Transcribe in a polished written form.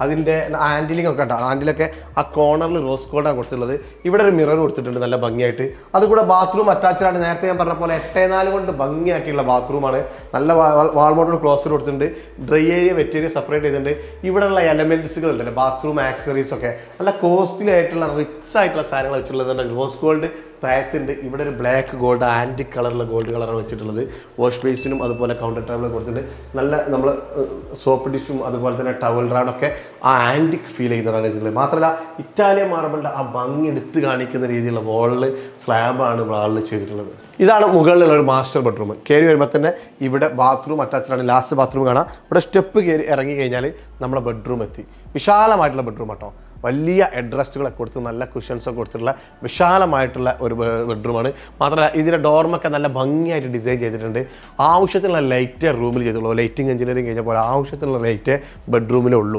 അതിൻ്റെ ഹാൻഡിലിംഗ് ഒക്കെ ഉണ്ടാവും. ഹാൻഡിലൊക്കെ ആ കോർണറിൽ റോസ് ഗോൾഡാണ് കൊടുത്തിട്ടുള്ളത്. ഇവിടെ ഒരു മിറർ കൊടുത്തിട്ടുണ്ട് നല്ല ഭംഗിയായിട്ട്. അതുകൂടെ ബാത്റൂം അറ്റാച്ച്ഡ് ആണ്. നേരത്തെ ഞാൻ പറഞ്ഞ പോലെ 8:4 കൊണ്ട് ഭംഗിയാക്കിയുള്ള ബാത്റൂമാണ്. നല്ല വാൾമോട്ടോട് ക്ലോസർ കൊടുത്തിട്ടുണ്ട്. Dry area wet area separate ചെയ്തിട്ടുണ്ട്. ഇവിടെയുള്ള എലമെന്റ്സുകൾ ഉണ്ടല്ലോ, ബാത്റൂം ആക്സറീസ് ഒക്കെ നല്ല കോസ്റ്റ്ലി ആയിട്ടുള്ള റിച്ച് ആയിട്ടുള്ള സാധനങ്ങൾ വെച്ചിട്ടുള്ളത്. റോസ് ഗോൾഡ് താഴത്തുണ്ട്. ഇവിടെ ഒരു ബ്ലാക്ക് ഗോൾഡ് ആൻറ്റിക് കളറുള്ള ഗോൾഡ് കളറാണ് വെച്ചിട്ടുള്ളത്. വാഷ് ബേസിനും അതുപോലെ കൗണ്ടർ ടോപ്പിൽ കൊടുത്തിട്ടുണ്ട്. നല്ല നമ്മൾ സോപ്പ് ഡിഷും അതുപോലെ തന്നെ ടവൽ റാഡൊക്കെ ആ ആൻറ്റിക് ഫീൽ ചെയ്യുന്നതാണ് വെച്ചിട്ടുള്ളത്. മാത്രമല്ല ഇറ്റാലിയൻ മാർബിളിൻ്റെ ആ ഭംഗി എടുത്ത് കാണിക്കുന്ന രീതിയിലുള്ള വോളിൽ സ്ലാബാണ് വാളിൽ ചെയ്തിട്ടുള്ളത്. ഇതാണ് മുകളിലുള്ള ഒരു മാസ്റ്റർ ബെഡ്റൂം. കയറി വരുമ്പോൾ തന്നെ ഇവിടെ ബാത്റൂം അറ്റാച്ച്ഡ് ആണ്. ലാസ്റ്റ് ബാത്റൂം കാണാം. ഇവിടെ സ്റ്റെപ്പ് കയറി ഇറങ്ങി കഴിഞ്ഞാൽ നമ്മളെ ബെഡ്റൂം എത്തി. വിശാലമായിട്ടുള്ള ബെഡ്റൂം കേട്ടോ. വലിയ ഹെഡ്റസ്റ്റുകളൊക്കെ കൊടുത്ത് നല്ല കുഷൻസൊക്കെ കൊടുത്തിട്ടുള്ള വിശാലമായിട്ടുള്ള ഒരു ബെഡ്റൂമാണ്. മാത്രമല്ല ഇതിൻ്റെ ഡോർമൊക്കെ നല്ല ഭംഗിയായിട്ട് ഡിസൈൻ ചെയ്തിട്ടുണ്ട്. ആവശ്യത്തിനുള്ള ലൈറ്റ് റൂമിൽ ചെയ്തിട്ടുള്ളൂ. ലൈറ്റിംഗ് എഞ്ചിനീയറിംഗ് കഴിഞ്ഞ പോലെ ആവശ്യത്തിനുള്ള ലൈറ്റ് ബെഡ്റൂമിലേ ഉള്ളൂ.